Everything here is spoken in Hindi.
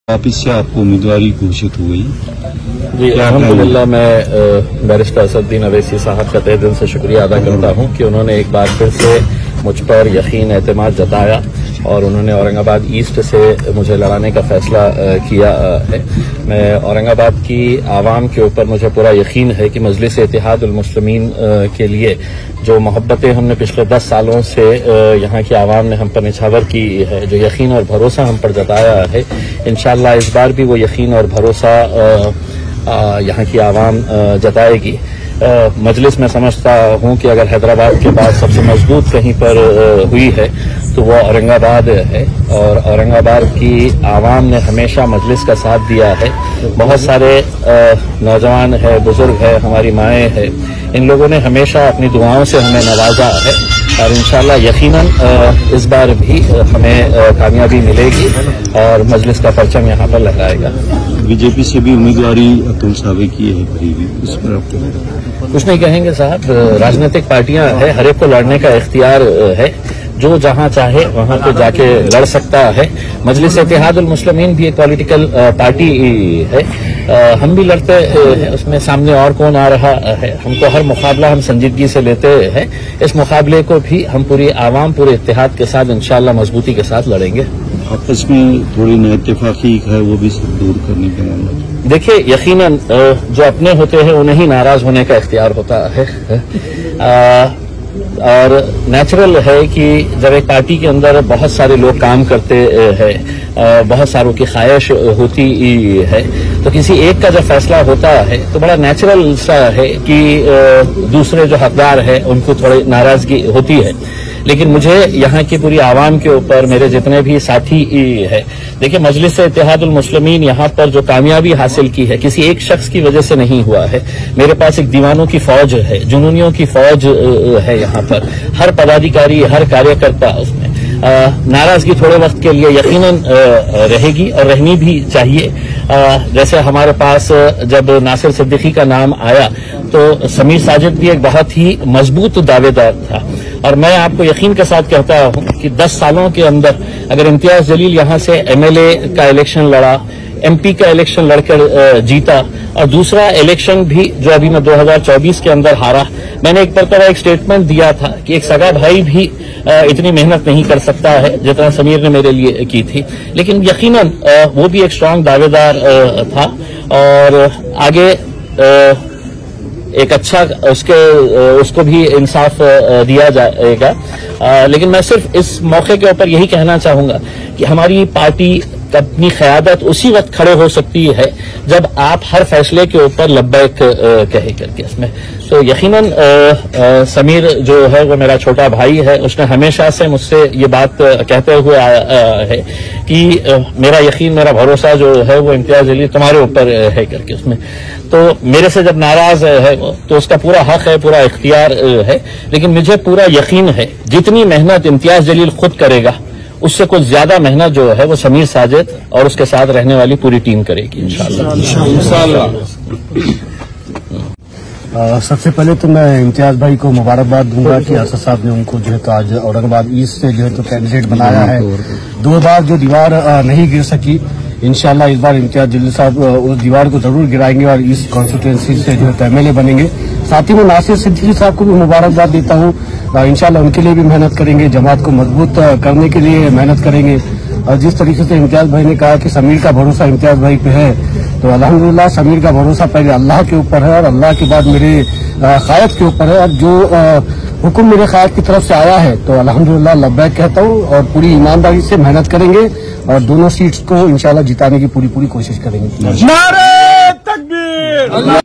वापिस से आपको उम्मीदवारी घोषित हो गई। जी अल्हम्दुलिल्लाह, मैं बैरिस्टर असदुद्दीन अवैसी साहब का तहे दिल से शुक्रिया अदा करता हूं कि उन्होंने एक बार फिर से मुझ पर यकीन एतमाद जताया और उन्होंने औरंगाबाद ईस्ट से मुझे लड़ाने का फैसला किया है। मैं औरंगाबाद की आवाम के ऊपर मुझे पूरा यकीन है कि मजलिस इत्तेहादुल मुस्लिमीन के लिए जो मोहब्बतें हमने पिछले 10 सालों से यहाँ की आवाम ने हम पर निछावर की है, जो यकीन और भरोसा हम पर जताया है, इंशाअल्लाह इस बार भी वो यकीन और भरोसा यहाँ की आवाम जताएगी। मजलिस में समझता हूँ कि अगर हैदराबाद के बाद सबसे मजबूत कहीं पर हुई है तो वो औरंगाबाद है और औरंगाबाद की आवाम ने हमेशा मजलिस का साथ दिया है। बहुत सारे नौजवान है, बुजुर्ग है, हमारी माएँ है, इन लोगों ने हमेशा अपनी दुआओं से हमें नवाजा है और इंशाअल्लाह यकीनन इस बार भी हमें कामयाबी मिलेगी और मजलिस का परचम यहाँ पर लहराएगा। बीजेपी से भी उम्मीदवारी अतुल सावे की है करीबी, इस पर आपको कुछ नहीं कहेंगे साहब। राजनीतिक पार्टियां है, हर एक को लड़ने का इख्तियार है, जो जहां चाहे वहां पे जाके लड़ सकता है। मजलिस इत्तेहादुल मुस्लिमीन भी एक पॉलिटिकल पार्टी है, हम भी लड़ते हैं, उसमें सामने और कौन आ रहा है। हमको हर मुकाबला हम संजीदगी से लेते हैं। इस मुकाबले को भी हम पूरी आवाम, पूरे इत्तेहाद के साथ इंशाअल्लाह मजबूती के साथ लड़ेंगे। आपस में थोड़ी नाइत्तेफाकी है, वो भी सब दूर करने के मामला। देखिए, यकीनन जो अपने होते हैं उन्हें ही नाराज होने का इख्तियार होता है और नेचुरल है कि जब एक पार्टी के अंदर बहुत सारे लोग काम करते हैं, बहुत सारों की ख्वाहिश होती है, तो किसी एक का जब फैसला होता है तो बड़ा नेचुरल सा है कि दूसरे जो हकदार है उनको थोड़ी नाराजगी होती है। लेकिन मुझे यहाँ की पूरी आवाम के ऊपर, मेरे जितने भी साथी है, देखिए मजलिस इत्तेहादुल मुस्लिमीन यहाँ पर जो कामयाबी हासिल की है किसी एक शख्स की वजह से नहीं हुआ है। मेरे पास एक दीवानों की फौज है, जुनूनियों की फौज है। यहाँ पर हर पदाधिकारी, हर कार्यकर्ता, उसमें नाराजगी थोड़े वक्त के लिए यकीनन रहेगी और रहनी भी चाहिए। जैसे हमारे पास जब नासिर सिद्दीकी का नाम आया तो समीर साजिद भी एक बहुत ही मजबूत दावेदार था और मैं आपको यकीन के साथ कहता हूं कि 10 सालों के अंदर अगर इम्तियाज जलील यहां से एमएलए का इलेक्शन लड़ा, एमपी का इलेक्शन लड़कर जीता और दूसरा इलेक्शन भी जो अभी मैं 2024 के अंदर हारा, मैंने एक मरतबा एक स्टेटमेंट दिया था कि एक सगा भाई भी इतनी मेहनत नहीं कर सकता है जितना समीर ने मेरे लिए की थी। लेकिन यकीनन वो भी एक स्ट्रांग दावेदार था और आगे एक अच्छा उसको भी इंसाफ दिया जाएगा। लेकिन मैं सिर्फ इस मौके के ऊपर यही कहना चाहूंगा कि हमारी पार्टी अपनी क़यादत उसी वक्त खड़े हो सकती है जब आप हर फैसले के ऊपर लब्बैक कहे करके। इसमें तो यकीनन समीर जो है वो मेरा छोटा भाई है, उसने हमेशा से मुझसे ये बात कहते हुए आया है कि मेरा यकीन, मेरा भरोसा जो है वो इम्तियाज जलील तुम्हारे ऊपर है करके। उसमें तो मेरे से जब नाराज है तो उसका पूरा हक है, पूरा इख्तियार है, लेकिन मुझे पूरा यकीन है जितनी मेहनत इम्तियाज जलील खुद करेगा उससे कुछ ज्यादा मेहनत जो है वो समीर साजिद और उसके साथ रहने वाली पूरी टीम करेगी इंशाअल्लाह। सबसे पहले तो मैं इम्तियाज भाई को मुबारकबाद दूंगा कि असद साहब ने उनको जो है तो आज औरंगाबाद ईस्ट से जो है तो कैंडिडेट बनाया है। 2 बार जो दीवार नहीं गिर सकी, इंशाअल्लाह इस बार इम्तियाज जलील साहब उस दीवार को जरूर गिराएंगे और इस कॉन्स्टिट्यूएंसी से जो है एमएलए बनेंगे। साथ ही मैं नासिर सिद्दीकी साहब को भी मुबारकबाद देता हूँ, इंशाअल्लाह उनके लिए भी मेहनत करेंगे, जमात को मजबूत करने के लिए मेहनत करेंगे। और जिस तरीके से इम्तियाज भाई ने कहा कि समीर का भरोसा इम्तियाज भाई पे है, तो अल्हम्दुलिल्लाह समीर का भरोसा पहले अल्लाह के ऊपर है और अल्लाह के बाद मेरे क़ायद के ऊपर है। और जो हुक्म मेरे क़ायद की तरफ से आया है तो अल्हम्दुलिल्लाह लब्बैक कहता हूँ और पूरी ईमानदारी से मेहनत करेंगे और दोनों सीट्स को इंशाअल्लाह जिताने की पूरी कोशिश करेंगे। नारे तकबीर।